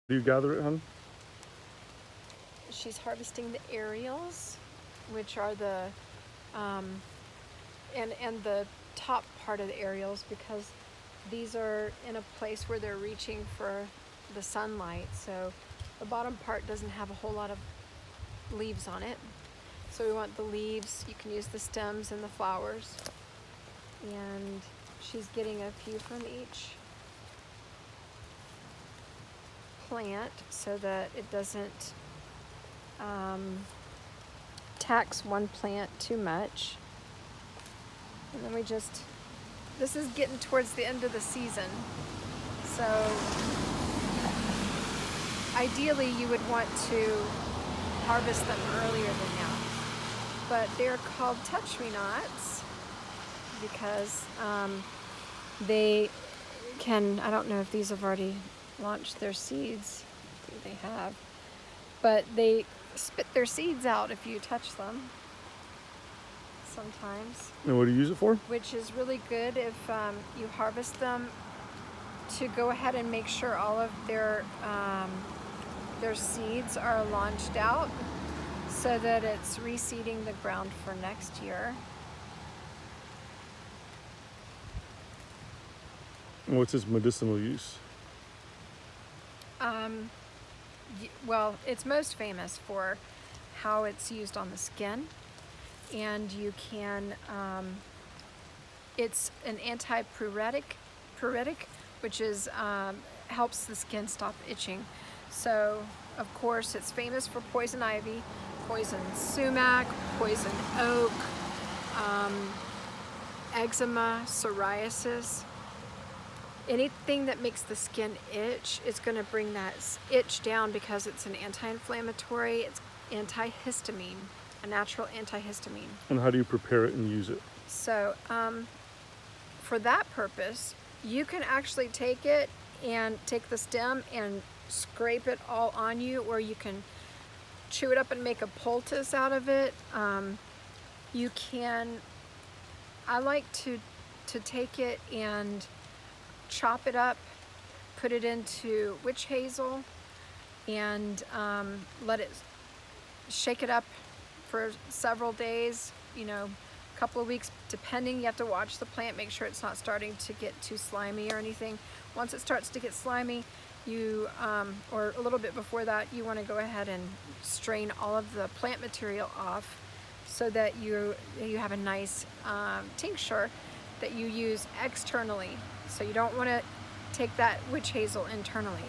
Do you gather it, hon? She's harvesting the aerials, which are the and the top part of the aerials, because these are in a place where they're reaching for the sunlight, so the bottom part doesn't have a whole lot of leaves on it. So we want the leaves. You can use the stems and the flowers, and she's getting a few from each plant so that it doesn't tax one plant too much. And then this is getting towards the end of the season, so ideally you would want to harvest them earlier than now, but they're called touch-me-nots because they can, I don't know if these have already launched their seeds. I think they have, but they spit their seeds out if you touch them sometimes. And what do you use it for? Which is really good if you harvest them, to go ahead and make sure all of their seeds are launched out so that it's reseeding the ground for next year. And what's its medicinal use? Well, it's most famous for how it's used on the skin, and you can, it's an anti-pruritic, which is, helps the skin stop itching. So, of course, it's famous for poison ivy, poison sumac, poison oak, eczema, psoriasis. Anything that makes the skin itch is going to bring that itch down, because it's an anti-inflammatory, it's antihistamine, a natural antihistamine. And how do you prepare it and use it? So for that purpose, you can actually take it and take the stem and scrape it all on you, or you can chew it up and make a poultice out of it. You can, I like to take it and chop it up, put it into witch hazel, and let it shake it up for several days, a couple of weeks, depending. You have to watch the plant, make sure it's not starting to get too slimy or anything. Once it starts to get slimy, you or a little bit before that, you want to go ahead and strain all of the plant material off so that you have a nice tincture that you use externally. So you don't want to take that witch hazel internally.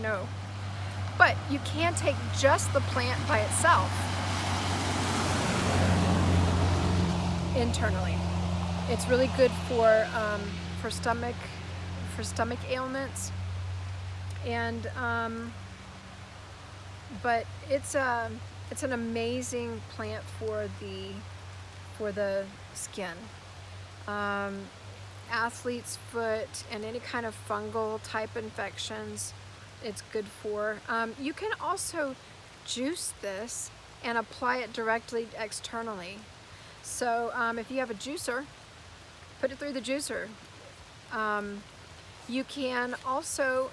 No. But you can take just the plant by itself internally. It's really good for stomach ailments, and but it's an amazing plant for the skin. Athlete's foot and any kind of fungal type infections, it's good for. You can also juice this and apply it directly externally. So if you have a juicer, put it through the juicer. You can also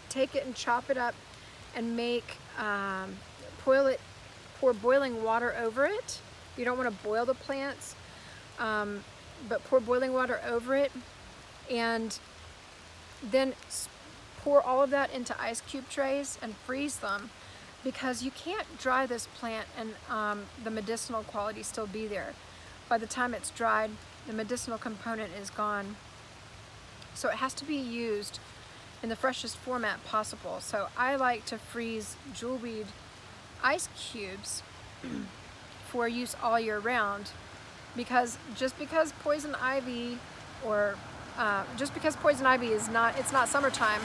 take it and chop it up and pour boiling water over it. You don't want to boil the plants, but pour boiling water over it, and then pour all of that into ice cube trays and freeze them, because you can't dry this plant and the medicinal quality still be there. By the time it's dried, the medicinal component is gone. So it has to be used in the freshest format possible. So I like to freeze jewelweed ice cubes for use all year round, because just because poison ivy is not summertime,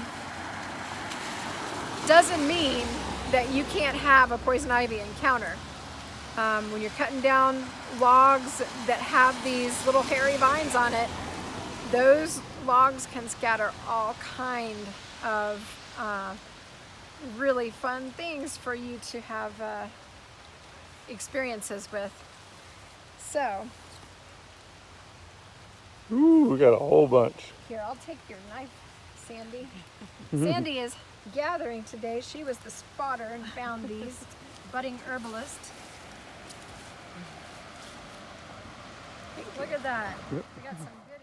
doesn't mean that you can't have a poison ivy encounter. When you're cutting down logs that have these little hairy vines on it, those logs can scatter all kind of really fun things for you to have experiences with. So, ooh, we got a whole bunch. here, I'll take your knife Sandy. Sandy is gathering today. She was the spotter and found these. Budding herbalist. Hey, look at that. Yep. We got some good